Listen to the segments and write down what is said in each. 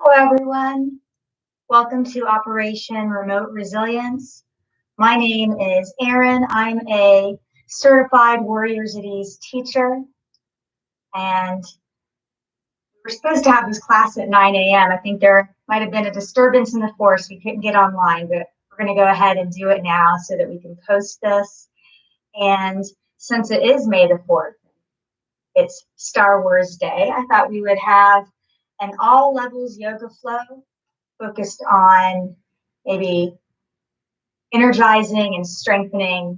Hello, everyone. Welcome to Operation Remote Resilience. My name is Aron. I'm a certified Warriors at Ease teacher, and we're supposed to have this class at 9 a.m. I think there might have been a disturbance in the force. We couldn't get online, but we're going to go ahead and do it now so that we can post this. And since it is May the 4th, it's Star Wars Day, I thought we would have an all levels yoga flow focused on maybe energizing and strengthening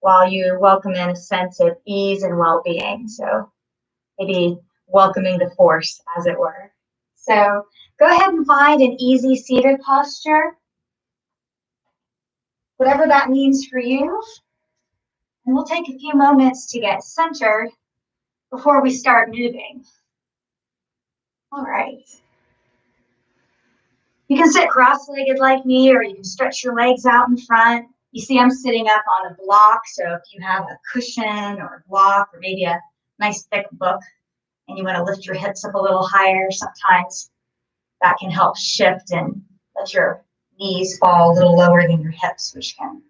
while you welcome in a sense of ease and well-being. So maybe welcoming the force, as it were. So go ahead and find an easy seated posture, whatever that means for you. And we'll take a few moments to get centered before we start moving. All right. You can sit cross-legged like me, or you can stretch your legs out in front. You see I'm sitting up on a block, so if you have a cushion or a block or maybe a nice thick book and you want to lift your hips up a little higher, sometimes that can help shift and let your knees fall a little lower than your hips, which can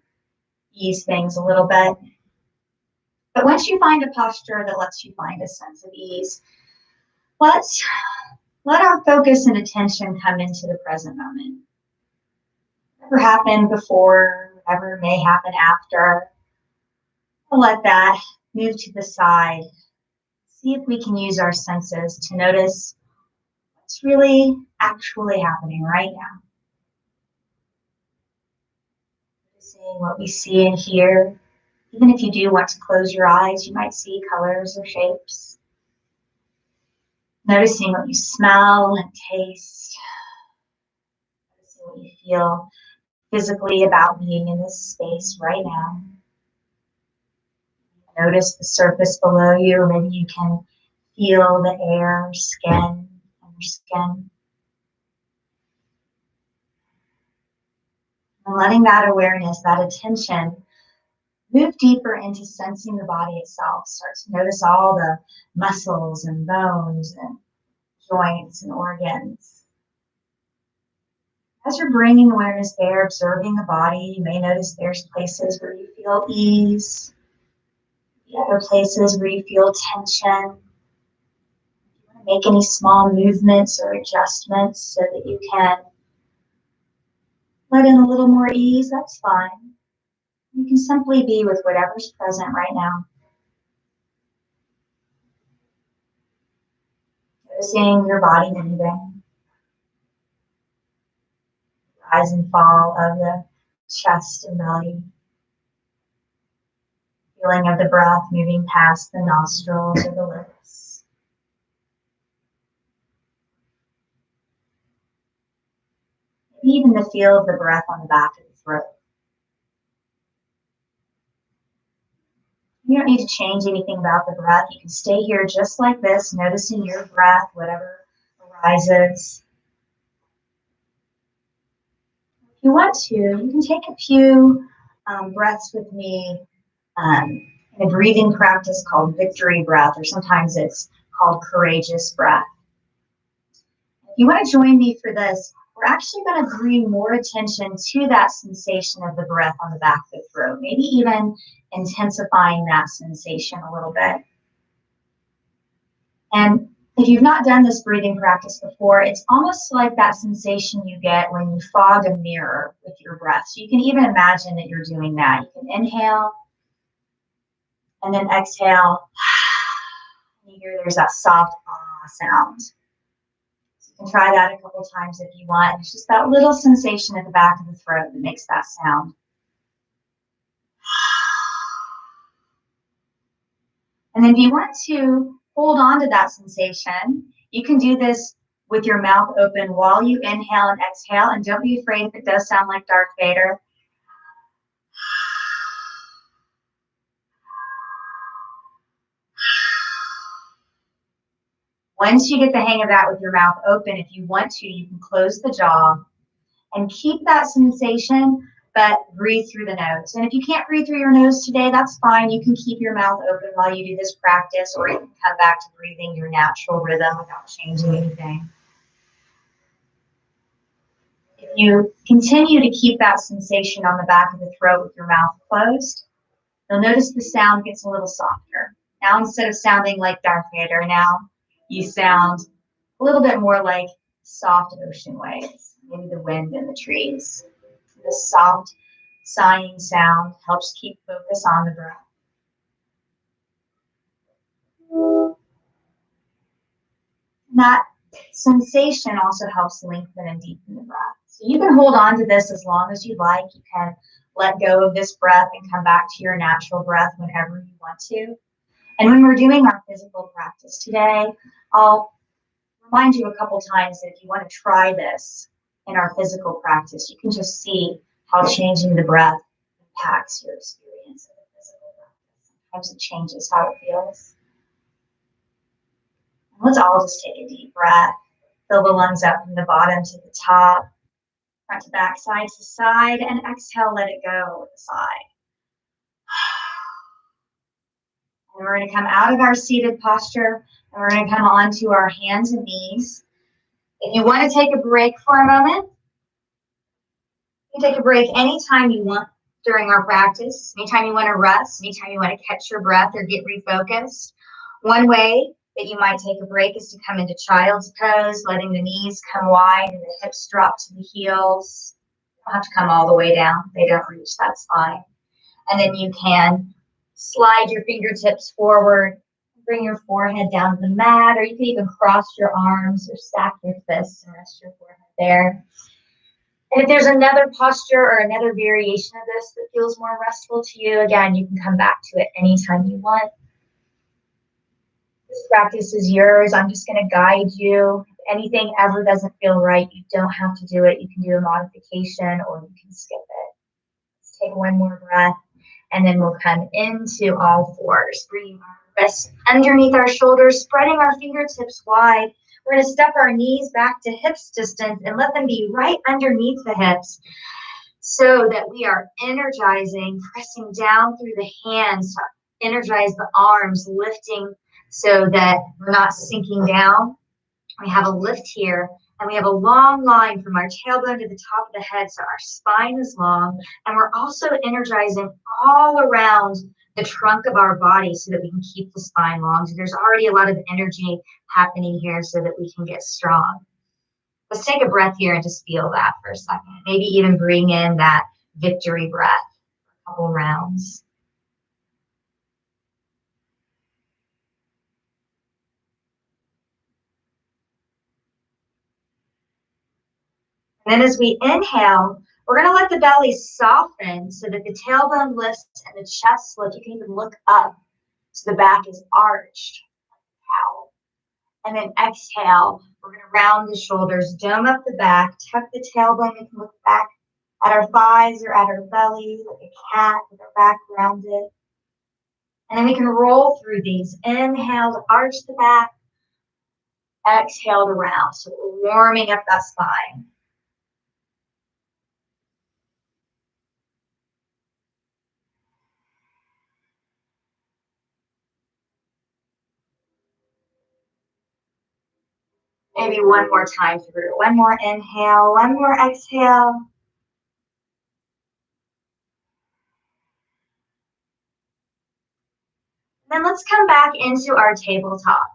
ease things a little bit. But once you find a posture that lets you find a sense of ease, let's let our focus and attention come into the present moment. Whatever happened before, whatever may happen after, we'll let that move to the side. See if we can use our senses to notice what's really actually happening right now. Noticing what we see and hear. Even if you do want to close your eyes, you might see colors or shapes. Noticing what you smell and taste. Noticing what you feel physically about being in this space right now. Notice the surface below you. Maybe you can feel the air, skin, on your skin. And letting that awareness, that attention, move deeper into sensing the body itself. Start to notice all the muscles and bones and joints and organs. As you're bringing awareness there, observing the body, you may notice there's places where you feel ease, other places where you feel tension. If you want to make any small movements or adjustments so that you can let in a little more ease, that's fine. You can simply be with whatever's present right now. Noticing your body moving. Rise and fall of the chest and belly. Feeling of the breath moving past the nostrils or the lips. Maybe even the feel of the breath on the back of the throat. You don't need to change anything about the breath. You can stay here just like this, noticing your breath, whatever arises. If you want to, you can take a few breaths with me in a breathing practice called victory breath, or sometimes it's called courageous breath. If you want to join me for this, we're actually going to bring more attention to that sensation of the breath on the back of the throat, maybe even intensifying that sensation a little bit. And if you've not done this breathing practice before, it's almost like that sensation you get when you fog a mirror with your breath. So you can even imagine that you're doing that. You can inhale and then exhale. You hear there's that soft ah sound. So you can try that a couple times if you want. It's just that little sensation at the back of the throat that makes that sound. And then if you want to hold on to that sensation, you can do this with your mouth open while you inhale and exhale. And don't be afraid if it does sound like Darth Vader. Once you get the hang of that with your mouth open, if you want to, you can close the jaw and keep that sensation, but breathe through the nose. And if you can't breathe through your nose today, that's fine. You can keep your mouth open while you do this practice, or you can come back to breathing your natural rhythm without changing anything. If you continue to keep that sensation on the back of the throat with your mouth closed, you'll notice the sound gets a little softer. Now, instead of sounding like Darth Vader, now you sound a little bit more like soft ocean waves, maybe the wind in the trees. The soft sighing sound helps keep focus on the breath. That sensation also helps lengthen and deepen the breath. So you can hold on to this as long as you like. You can let go of this breath and come back to your natural breath whenever you want to. And when we're doing our physical practice today, I'll remind you a couple times that if you want to try this in our physical practice, you can just see how changing the breath impacts your experience of the physical practice. Sometimes it changes how it feels. Let's all just take a deep breath. Fill the lungs up from the bottom to the top, front to back, side to side, and exhale, let it go with the side. And we're going to come out of our seated posture, and we're going to come onto our hands and knees. If you want to take a break for a moment, you can take a break anytime you want during our practice, anytime you want to rest, anytime you want to catch your breath or get refocused. One way that you might take a break is to come into child's pose, letting the knees come wide and the hips drop to the heels. You don't have to come all the way down. They don't reach that spine. And then you can slide your fingertips forward, bring your forehead down to the mat, or you can even cross your arms or stack your fists and rest your forehead there. And if there's another posture or another variation of this that feels more restful to you, again, you can come back to it anytime you want. This practice is yours. I'm just going to guide you. If anything ever doesn't feel right, you don't have to do it. You can do a modification or you can skip it. Let's take one more breath, and then we'll come into all fours, bringing our wrists underneath our shoulders, spreading our fingertips wide. We're going to step our knees back to hips distance and let them be right underneath the hips so that we are energizing, pressing down through the hands to energize the arms, lifting so that we're not sinking down. We have a lift here, and we have a long line from our tailbone to the top of the head, so our spine is long, and we're also energizing all around the trunk of our body so that we can keep the spine long. So there's already a lot of energy happening here so that we can get strong. Let's take a breath here and just feel that for a second. Maybe even bring in that victory breath for a couple rounds. And then as we inhale, we're going to let the belly soften so that the tailbone lifts and the chest lifts. You can even look up so the back is arched. Wow. And then exhale, we're going to round the shoulders, dome up the back, tuck the tailbone. We can look back at our thighs or at our belly like a cat with our back rounded. And then we can roll through these. Inhale to arch the back. Exhale to round. So we're warming up that spine. Maybe one more time through. One more inhale, one more exhale. Then let's come back into our tabletop.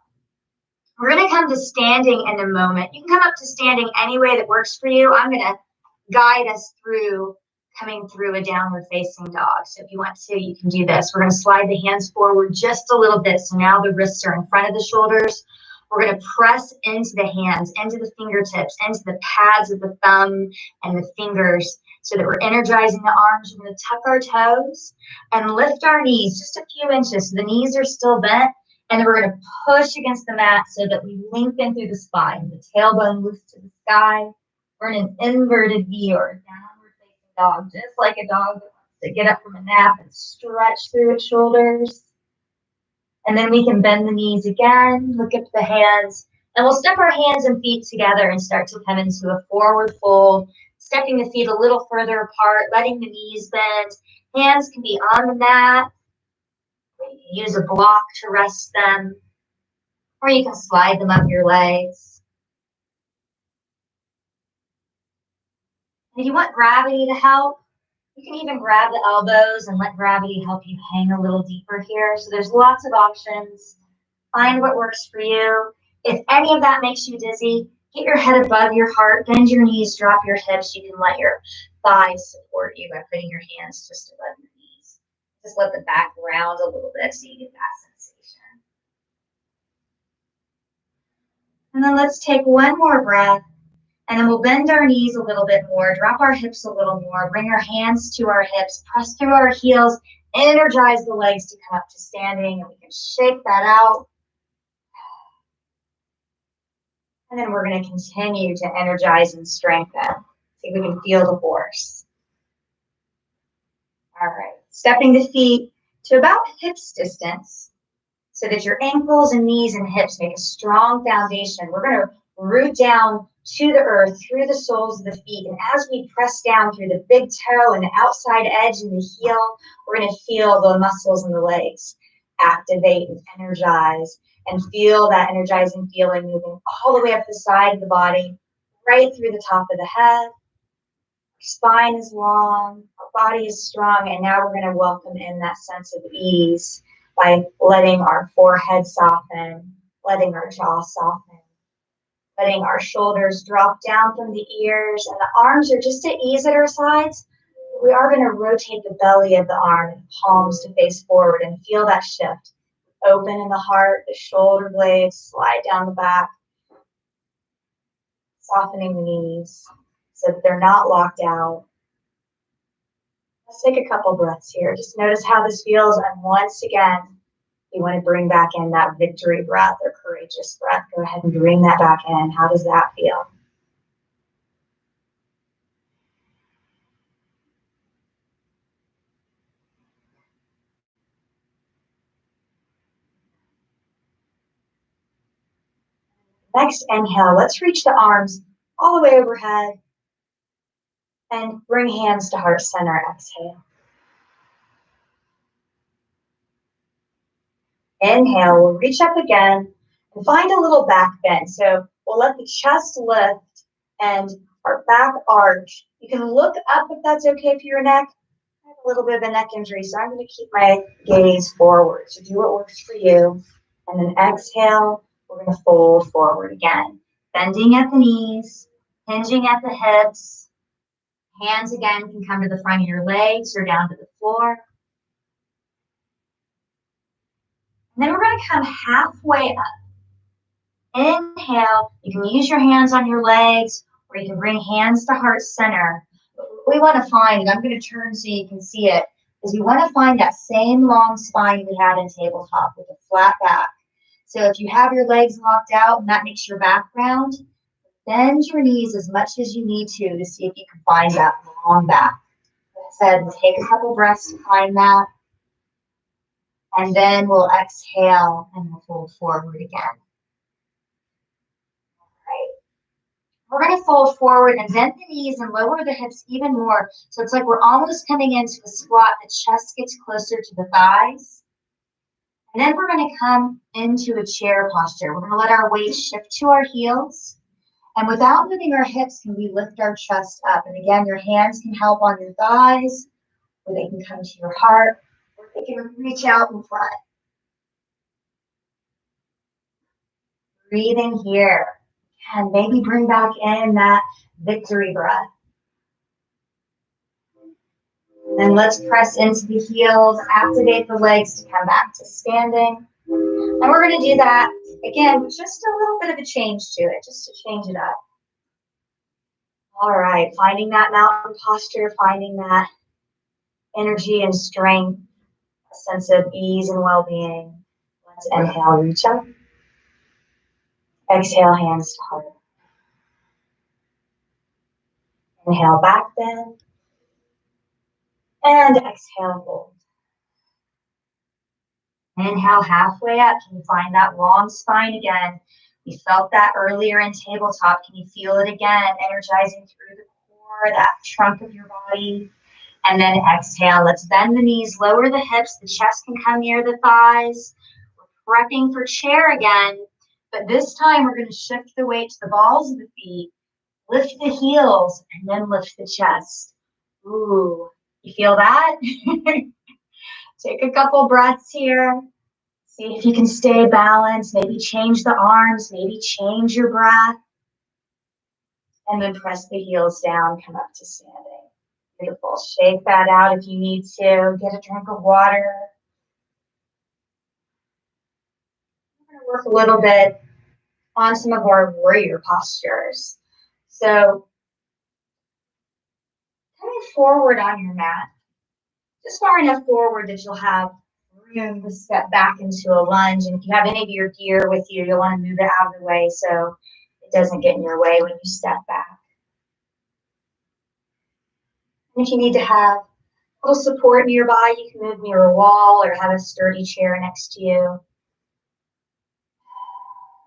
We're going to come to standing in a moment. You can come up to standing any way that works for you. I'm going to guide us through coming through a downward facing dog. So if you want to, you can do this. We're going to slide the hands forward just a little bit. So now the wrists are in front of the shoulders. We're going to press into the hands, into the fingertips, into the pads of the thumb and the fingers so that we're energizing the arms. We're going to tuck our toes and lift our knees just a few inches. So the knees are still bent. And then we're going to push against the mat so that we lengthen through the spine. The tailbone lifts to the sky. We're in an inverted V or downward facing dog, just like a dog that wants to get up from a nap and stretch through its shoulders. And then we can bend the knees again, look up the hands, and we'll step our hands and feet together and start to come into a forward fold, stepping the feet a little further apart, letting the knees bend. Hands can be on the mat. You can use a block to rest them, or you can slide them up your legs. If you want gravity to help, you can even grab the elbows and let gravity help you hang a little deeper here. So there's lots of options. Find what works for you. If any of that makes you dizzy, get your head above your heart, bend your knees, drop your hips. You can let your thighs support you by putting your hands just above your knees. Just let the back round a little bit so you get that sensation. And then let's take one more breath. And then we'll bend our knees a little bit more, drop our hips a little more, bring our hands to our hips, press through our heels, energize the legs to come up to standing, and we can shake that out. And then we're going to continue to energize and strengthen. See if we can feel the force. All right, stepping the feet to about hips distance so that your ankles and knees and hips make a strong foundation. We're going to root down to the earth through the soles of the feet. And as we press down through the big toe and the outside edge and the heel, we're going to feel the muscles in the legs activate and energize, and feel that energizing feeling moving all the way up the side of the body, right through the top of the head. Our spine is long, our body is strong, and now we're going to welcome in that sense of ease by letting our forehead soften, letting our jaw soften, letting our shoulders drop down from the ears, and the arms are just at ease at our sides. We are going to rotate the belly of the arm and palms to face forward and feel that shift. Open in the heart, the shoulder blades slide down the back, softening the knees so that they're not locked out. Let's take a couple breaths here. Just notice how this feels, and once again, you want to bring back in that victory breath or courageous breath. Go ahead and bring that back in. How does that feel? Next inhale, let's reach the arms all the way overhead and bring hands to heart center. Exhale. Inhale, we'll reach up again and find a little back bend. So we'll let the chest lift and our back arch. You can look up if that's okay for your neck. I have a little bit of a neck injury, so I'm going to keep my gaze forward. So do what works for you. And then exhale, we're going to fold forward again. Bending at the knees, hinging at the hips. Hands again can come to the front of your legs or down to the floor. And then we're going to come halfway up. Inhale, you can use your hands on your legs, or you can bring hands to heart center. What we want to find, and I'm going to turn so you can see it, is we want to find that same long spine we had in tabletop with a flat back. So if you have your legs locked out and that makes your back round, bend your knees as much as you need to see if you can find that long back. Like I said, we'll take a couple breaths to find that. And then we'll exhale and we'll fold forward again. We're going to fold forward and bend the knees and lower the hips even more. So it's like we're almost coming into a squat. The chest gets closer to the thighs. And then we're going to come into a chair posture. We're going to let our weight shift to our heels. And without moving our hips, can we lift our chest up? And again, your hands can help on your thighs, or they can come to your heart, or they can reach out in front. Breathing here. And maybe bring back in that victory breath. Then let's press into the heels, activate the legs to come back to standing. And we're going to do that again, just a little bit of a change to it, just to change it up. All right, finding that mountain posture, finding that energy and strength, a sense of ease and well-being. Let's inhale, reach up. Exhale, hands to heart. Inhale, back bend. And exhale, fold. Inhale, halfway up. Can you find that long spine again? We felt that earlier in tabletop. Can you feel it again? Energizing through the core, that trunk of your body. And then exhale. Let's bend the knees, lower the hips. The chest can come near the thighs. We're prepping for chair again. But this time we're going to shift the weight to the balls of the feet. Lift the heels and then lift the chest. Ooh, you feel that? Take a couple breaths here. See if you can stay balanced. Maybe change the arms, maybe change your breath. And then press the heels down, come up to standing. Beautiful. Shake that out if you need to. Get a drink of water. We're going to work a little bit on some of our warrior postures. So coming forward on your mat, just far enough forward that you'll have room to step back into a lunge. And if you have any of your gear with you, you'll want to move it out of the way so it doesn't get in your way when you step back. And if you need to have a little support nearby, you can move near a wall or have a sturdy chair next to you.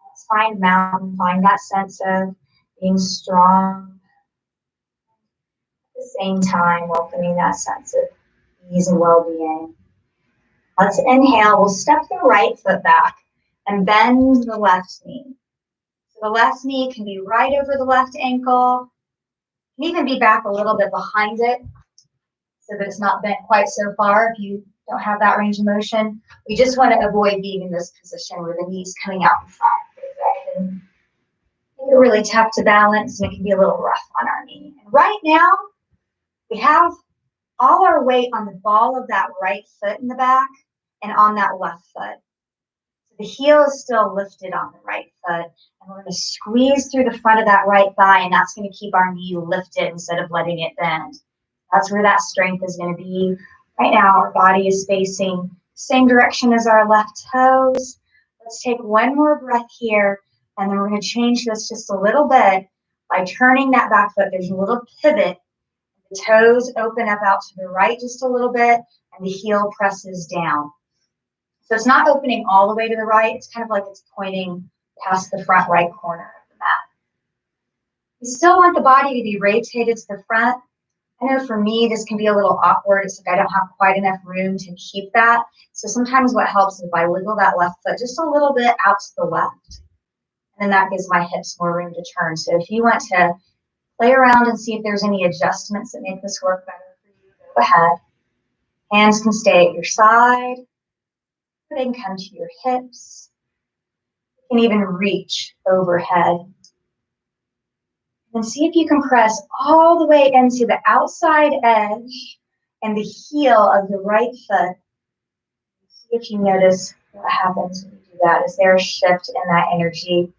Let's find mountain, find that sense of being strong. At the same time, welcoming that sense of ease and well-being. Let's inhale. We'll step the right foot back and bend the left knee. So the left knee can be right over the left ankle. It can even be back a little bit behind it so that it's not bent quite so far if you don't have that range of motion. We just want to avoid being in this position where the knee's coming out in front. That can make it really tough to balance, and it can be a little rough on our knee. And right now, we have all our weight on the ball of that right foot in the back and on that left foot. So the heel is still lifted on the right foot, and we're going to squeeze through the front of that right thigh, and that's going to keep our knee lifted instead of letting it bend. That's where that strength is going to be. Right now, our body is facing the same direction as our left toes. Let's take one more breath here, and then we're going to change this just a little bit by turning that back foot. There's a little pivot. The toes open up out to the right just a little bit, and the heel presses down. So it's not opening all the way to the right. It's kind of like it's pointing past the front right corner of the mat. You still want the body to be rotated to the front. I know for me, this can be a little awkward. It's like I don't have quite enough room to keep that. So sometimes what helps is if I wiggle that left foot just a little bit out to the left. And then that gives my hips more room to turn. So if you want to play around and see if there's any adjustments that make this work better for you, go ahead. Hands can stay at your side. They can come to your hips. You can even reach overhead. And see if you can press all the way into the outside edge and the heel of the right foot. See if you notice what happens when you do that. Is there a shift in that energy?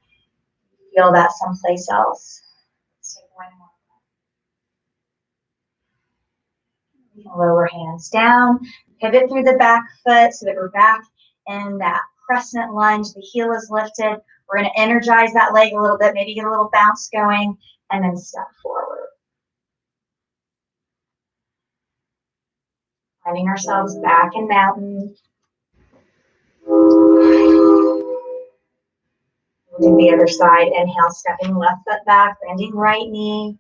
Feel that someplace else. Let's take one more. You can lower hands down, pivot through the back foot so that we're back in that crescent lunge. The heel is lifted. We're going to energize that leg a little bit, maybe get a little bounce going, and then step forward. Finding ourselves back in mountain. We'll do the other side. Inhale, stepping left foot back, bending right knee.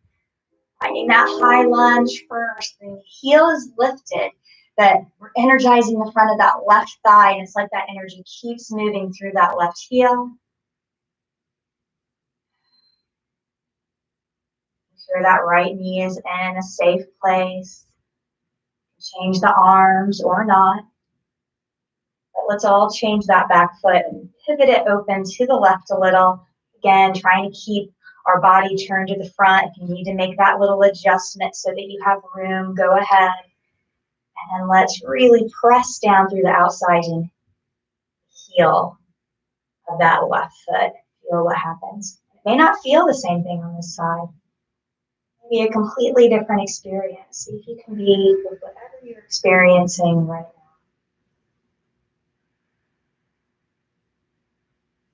Finding that high lunge first. The heel is lifted, but we're energizing the front of that left thigh, and it's like that energy keeps moving through that left heel. Make sure that right knee is in a safe place. Change the arms or not. But let's all change that back foot and pivot it open to the left a little. Again, trying to keep our body turned to the front. If you need to make that little adjustment so that you have room, go ahead. And let's really press down through the outside and heel of that left foot. Feel what happens. It may not feel the same thing on this side. Maybe a completely different experience. See if you can be with whatever you're experiencing right now.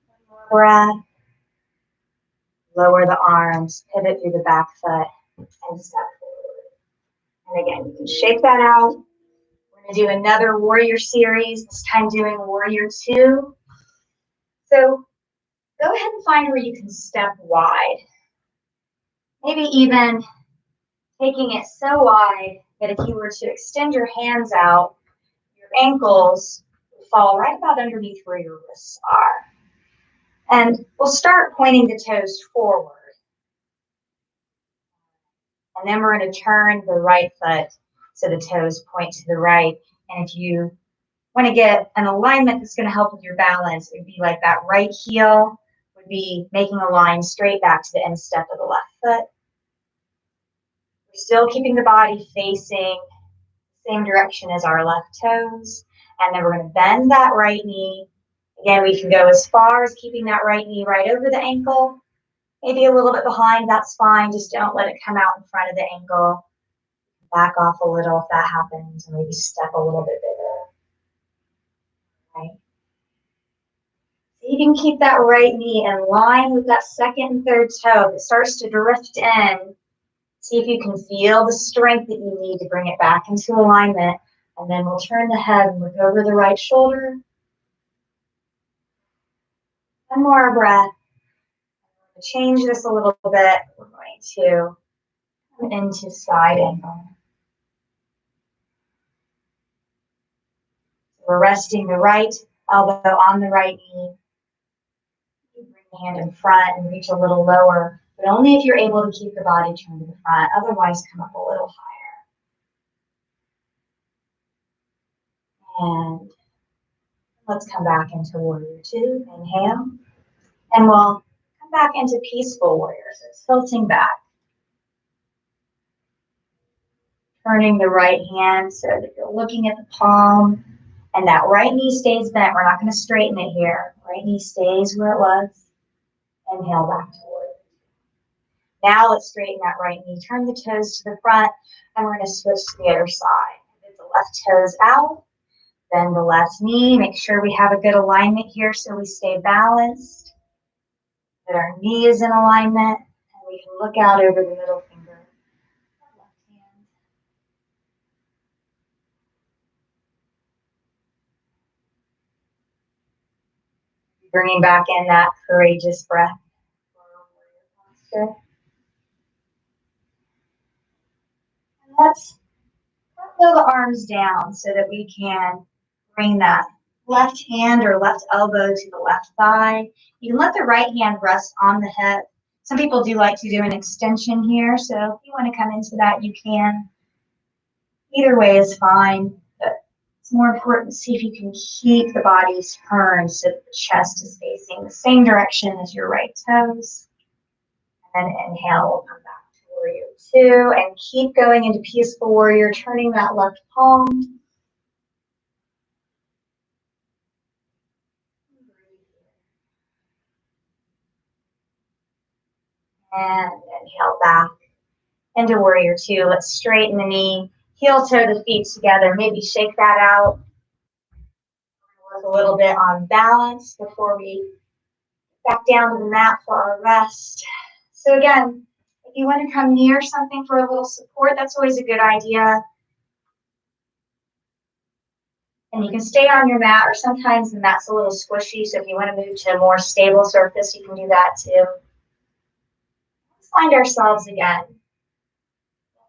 One more breath. Lower the arms, pivot through the back foot, and step forward. And again, you can shake that out. We're going to do another warrior series, this time doing warrior 2. So go ahead and find where you can step wide. Maybe even taking it so wide that if you were to extend your hands out, your ankles would fall right about underneath where your wrists are. And we'll start pointing the toes forward. And then we're going to turn the right foot so the toes point to the right. And if you want to get an alignment that's going to help with your balance, it would be like that right heel would be making a line straight back to the instep of the left foot. We're still keeping the body facing the same direction as our left toes. And then we're going to bend that right knee. Again, we can go as far as keeping that right knee right over the ankle. Maybe a little bit behind, that's fine. Just don't let it come out in front of the ankle. Back off a little if that happens, and maybe step a little bit bigger. Right. So you can keep that right knee in line with that second and third toe. If it starts to drift in, see if you can feel the strength that you need to bring it back into alignment. And then we'll turn the head and look over the right shoulder. One more breath. Change this a little bit. We're going to come into side angle. We're resting the right elbow on the right knee. Bring the hand in front and reach a little lower, but only if you're able to keep the body turned to the front. Otherwise, come up a little higher. And let's come back into warrior two. Inhale. And we'll come back into peaceful warrior. So tilting back. Turning the right hand so that you're looking at the palm. And that right knee stays bent. We're not going to straighten it here. Right knee stays where it was. Inhale back to warrior. Now let's straighten that right knee. Turn the toes to the front. And we're going to switch to the other side. Get the left toes out. Bend the left knee. Make sure we have a good alignment here so we stay balanced. That our knee is in alignment. And we can look out over the middle finger. Left hand. Bringing back in that courageous breath. And let's throw the arms down so that we can bring that left hand or left elbow to the left thigh. You can let the right hand rest on the hip. Some people do like to do an extension here, so if you want to come into that, you can. Either way is fine, but it's more important to see if you can keep the body turned so that the chest is facing the same direction as your right toes. And then inhale, we'll come back to warrior two and keep going into peaceful warrior, turning that left palm. And inhale back into warrior two. Let's straighten the knee, heel toe the feet together. Maybe shake that out. Work a little bit on balance before we get back down to the mat for our rest. So again, if you want to come near something for a little support, that's always a good idea. And you can stay on your mat, or sometimes the mat's a little squishy, so if you want to move to a more stable surface, you can do that too. Let's find ourselves again,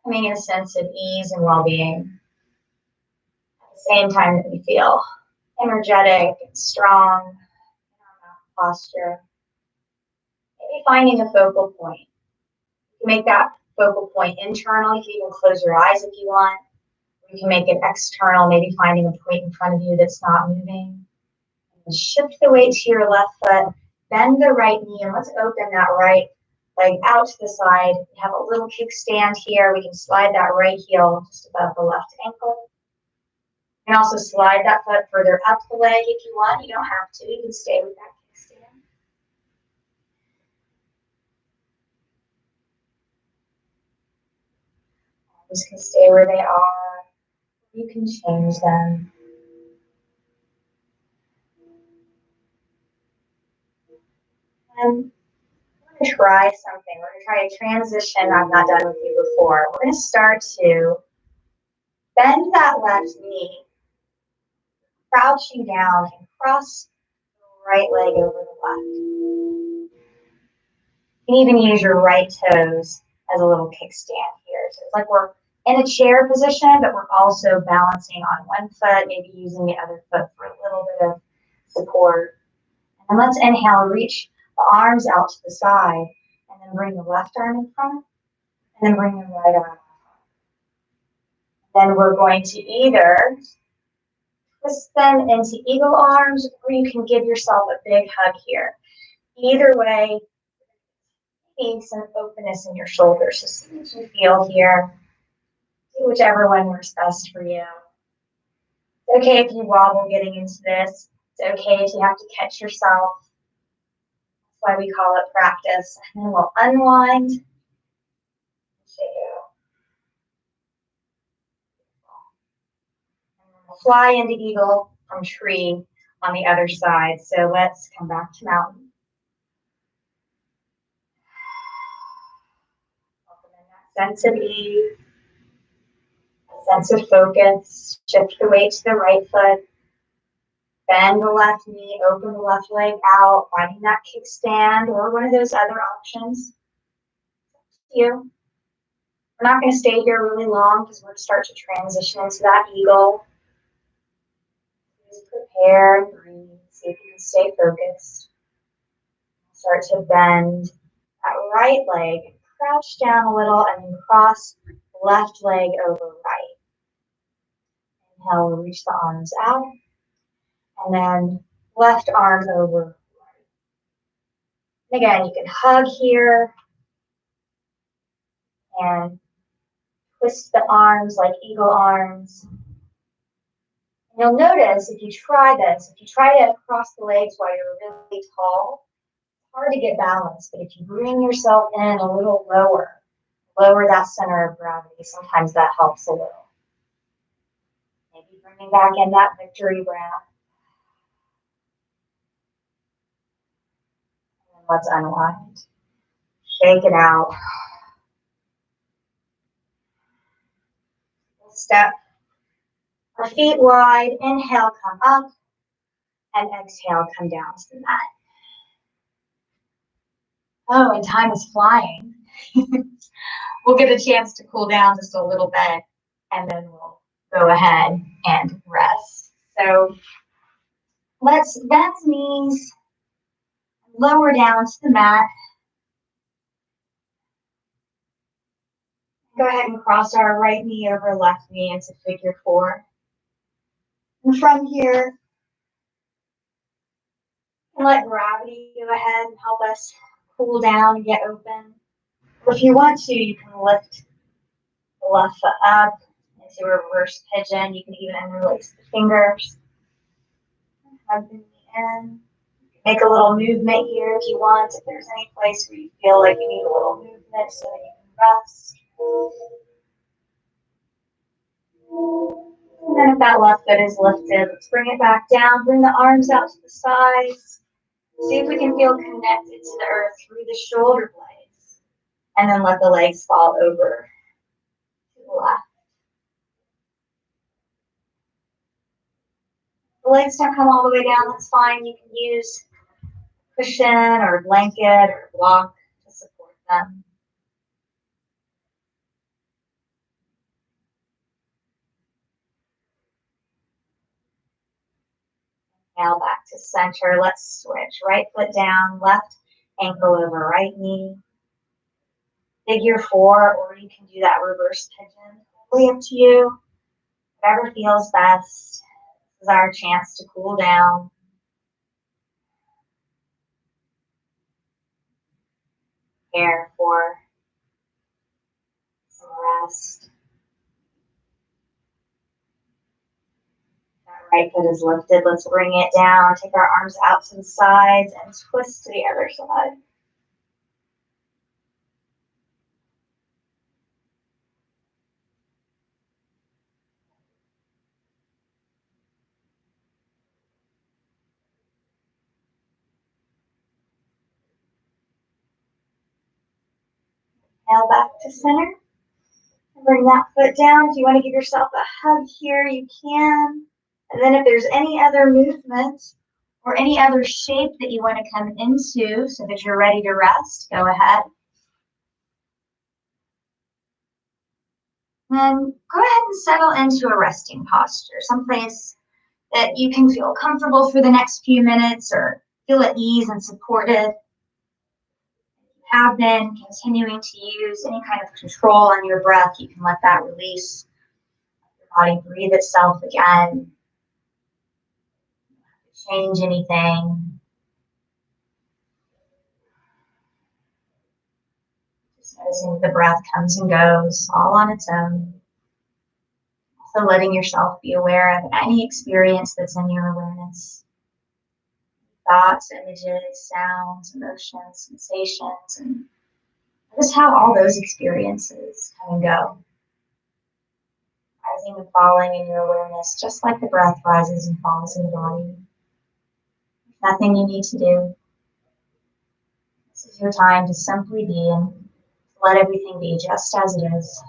coming in a sense of ease and well-being. At the same time that we feel energetic and strong in our mat posture. Maybe finding a focal point. You can make that focal point internal. You can even close your eyes if you want. You can make it external, maybe finding a point in front of you that's not moving. And shift the weight to your left foot, bend the right knee, and let's open that right leg out to the side. We have a little kickstand here. We can slide that right heel just above the left ankle. You can also slide that foot further up the leg if you want. You don't have to. You can stay with that kickstand. Arms can stay where they are. You can change them. And we're going to try something. We're going to try a transition I've not done with you before. We're going to start to bend that left knee, crouching down and cross the right leg over the left. You can even use your right toes as a little kickstand here. So it's like we're in a chair position, but we're also balancing on one foot, maybe using the other foot for a little bit of support. And let's inhale, reach the arms out to the side, and then bring the left arm in front And then bring them right on. Then we're going to either twist them into eagle arms, or you can give yourself a big hug here. Either way, need some openness in your shoulders. So see what you feel here. Do whichever one works best for you. It's okay if you wobble getting into this. It's okay if you have to catch yourself. That's why we call it practice. And then we'll unwind. We'll fly into eagle from tree on the other side. So let's come back to mountain. Sense of ease, a sense of focus. Shift the weight to the right foot. Bend the left knee, open the left leg out, finding that kickstand or one of those other options. You. We're not going to stay here really long because we're going to start to transition into that eagle. Please prepare and breathe. See if you can stay focused. Start to bend that right leg, crouch down a little, and then cross left leg over right. Inhale, reach the arms out. And then left arm over right. And again, you can hug here and twist the arms like eagle arms. And you'll notice if you try this, if you try to cross the legs while you're really tall, it's hard to get balance. But if you bring yourself in a little lower that center of gravity, sometimes that helps a little. Maybe bringing back in that victory breath. And let's unwind. Shake it out. Step our feet wide. Inhale, come up. And exhale, come down to the mat. Oh, and time is flying. We'll get a chance to cool down just a little bit, and then we'll go ahead and rest. So let's bend the knees, lower down to the mat. Go ahead and cross our right knee over left knee into figure four. And from here, let gravity go ahead and help us cool down and get open. Or if you want to, you can lift the left foot up into a reverse pigeon. You can even interlace the fingers. Hug the knee in. Make a little movement here if you want. If there's any place where you feel like you need a little movement so that you can rest. And then if that left foot is lifted, let's bring it back down. Bring the arms out to the sides. See if we can feel connected to the earth through the shoulder blades. And then let the legs fall over to the left. The legs don't come all the way down, that's fine. You can use a cushion or a blanket or a block to support them. Now back to center. Let's switch. Right foot down, left ankle over right knee. Figure four, or you can do that reverse pigeon. Totally up to you. Whatever feels best. This is our chance to cool down. Prepare for some rest. That right foot is lifted. Let's bring it down. Take our arms out to the sides and twist to the other side. Now back to center. Bring that foot down. If you want to give yourself a hug here, you can. And then if there's any other movement or any other shape that you want to come into so that you're ready to rest, go ahead. Then go ahead and settle into a resting posture, someplace that you can feel comfortable for the next few minutes or feel at ease and supported. have been continuing to use any kind of control on your breath, you can let that release. Let your body breathe itself again. Change anything. Just noticing the breath comes and goes all on its own. So letting yourself be aware of any experience that's in your awareness. Thoughts, images, sounds, emotions, sensations, and notice how all those experiences come and go. Rising and falling in your awareness, just like the breath rises and falls in the body. There's nothing you need to do. This is your time to simply be and let everything be just as it is.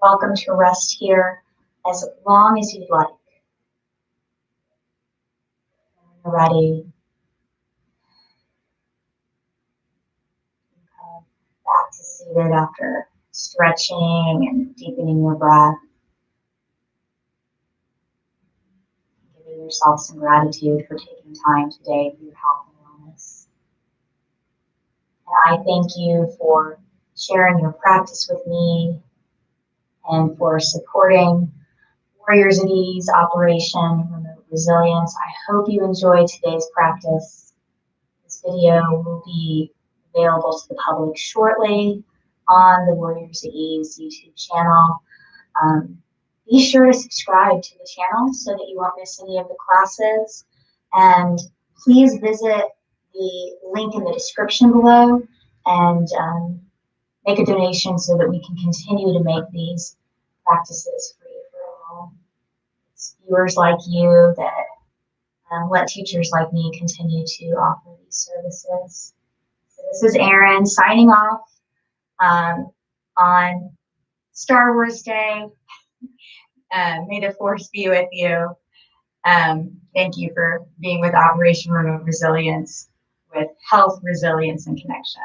Welcome to rest here as long as you'd like. When you're ready, come back to seated after stretching and deepening your breath. Giving yourself some gratitude for taking time today for your health and wellness. And I thank you for sharing your practice with me and for supporting Warriors of Ease, Operation Remote Resilience. I hope you enjoyed today's practice. This video will be available to the public shortly on the Warriors of Ease YouTube channel. Be sure to subscribe to the channel so that you won't miss any of the classes. And please visit the link in the description below and make a donation so that we can continue to make these practices free for all. It's viewers like you that let teachers like me continue to offer these services. So this is Aron signing off on Star Wars Day. May the force be with you. Thank you for being with Operation Remote Resilience with health, resilience, and connection.